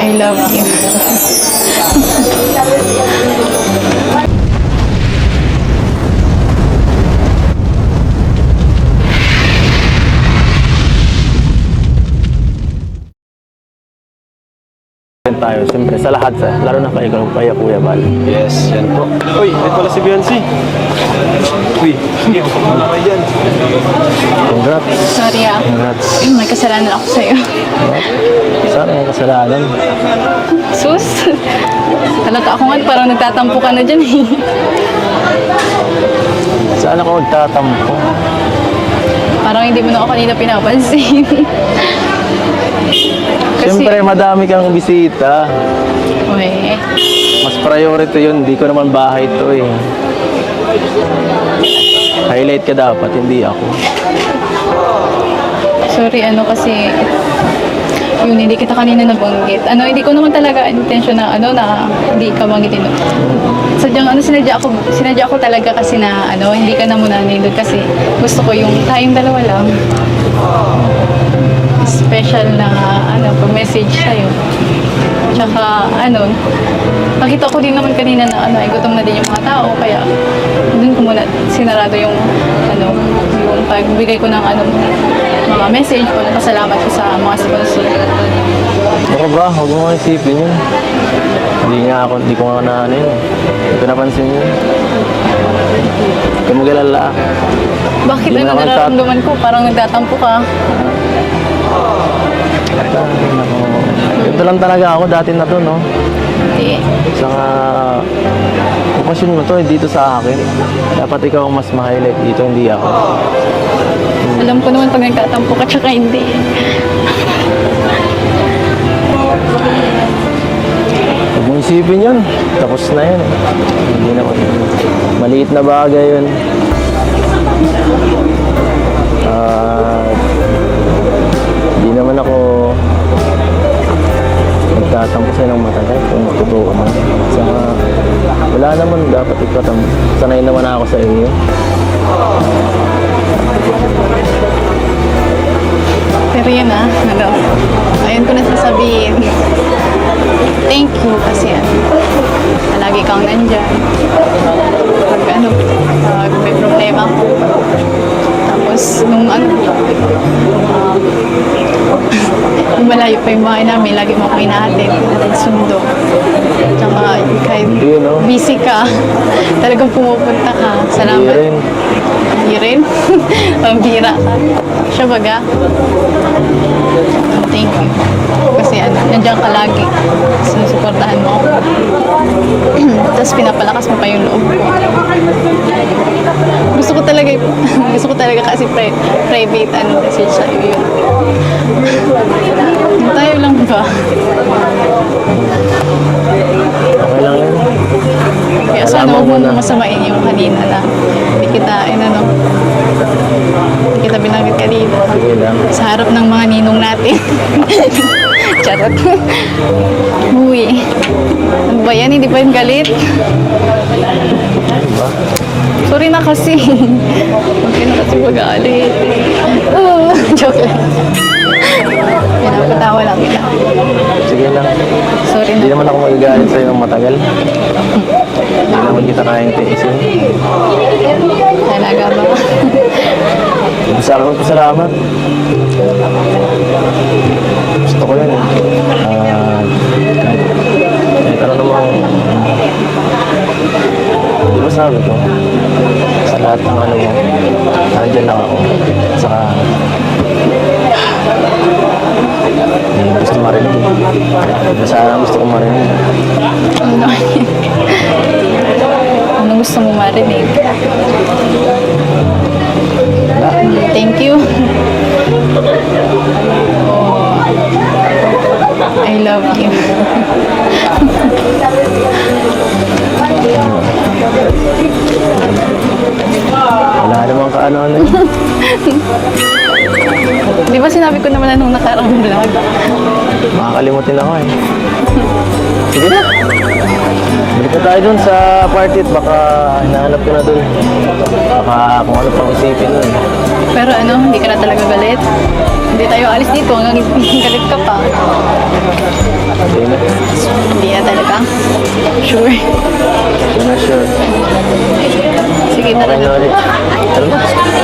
I love you. Tayo, siyempre, sa lahat, lalo na kay Kuya Bal. Yes, yan po. Uy, ito pala si Beyonce. Uy, sige, gusto mo na kayo dyan. Congrats. Sorry ah. Congrats. May kasalanan ako sa'yo. Saan ang kasalanan? Sus. Halata ako nga, parang nagtatampo ka na dyan eh. Saan ako magtatampo? Parang hindi mo na ako kanina pinapansin. Siyempre, madami kang bisita. Uy. Mas priority yun. Hindi ko naman bahay to eh. Highlight ka dapat, hindi ako. Sorry, kasi yun, hindi kita kanina nabanggit. Hindi ko naman talaga intention na, na hindi ka banggitin. Sadyang, sinadya ko talaga kasi na, hindi ka na muna nindot kasi gusto ko yung tayong dalawa lang. Special na, pag-message sa'yo. Tsaka, nakita ko din naman kanina na, gutom na din yung mga tao, kaya, dun ko muna sinarado yung, yung pagbigay ko ng, mga message, pasalamat ko sa mga sponsor. Ako ba? Huwag mo isipin yun. Hindi ko nga na yun. Hindi ko napansin yun. Huwag ka mag-alala. Bakit nararamdaman ko? Parang nagtatampo ka. Ito lang talaga ako dati na to, no? Hindi. Saka, okasyon mo to, dito sa akin. Dapat ikaw ang mas ma-highlight dito, hindi ako. Alam ko naman pag nagtatampo ka, tsaka hindi. Huwag mong isipin yun. Tapos na yun. Hindi naman. Maliit na bagay yun. Hindi naman ako magtatampo sa'yo ng matagal kung totoo man. Saka wala naman dapat ikatam. Sanay naman ako sa iyo. Pero yun ayun ko na sasabihin. Thank you kasi lagi kang nandyan. Pag may problema ko. Tapos nung malayo pa yung bahay namin, lagi mo ako inahatid, sundo. Tsaka kahit busy ka, talagang pumupunta ka. Salamat. Hindi rin. Pambira ka. Siya baga. Thank you. Kasi nandiyan ka lagi. Sinusuportahan mo ako. Tapos pinapalakas mo pa yung loob ko. Gusto ko talaga kasi private message sa iyo yun. Tayo lang ba? Okay lang yun. Kaya sana huwag mo masamain yung kanina na hindi kita binanggit kanina. Sige lang. Sa harap ng mga ninong natin. Charot. Uy. Ano ba yan? Hindi pa yung galit? Diba? Sorry na kasi. Huwag ka na kasi magalit. Joke lang. Pinapatawa lang kita. Sige lang. Sorry na. Hindi naman ako magagalit sa'yo ng matagal. Hindi naman kita kayang tiisin. Talaga ba? Gusto ako magpasalamat. Gusto ko yun eh. Kahit ano namang... Di ba sabi ko? Sa lahat ng mo, nandiyan lang ako. Saka... gusto marinig. Sana gusto ko marinig. Ano gusto mo marinig? Thank you. Oh, I love you. Wala namang kaano-ano yun. Di ba sinabi ko naman nung nakarang vlog? Makakalimutin ako eh. Sige na. Balik na tayo dun sa party at baka hinahanap ko na dun. Baka kung ano pang isipin dun. Pero hindi ka na talaga galit? Hindi tayo alis dito hanggang galit ka pa. Sige na. talaga? Sure. Sure na sure. Sige, Okay tara na na. ulit. Tara na.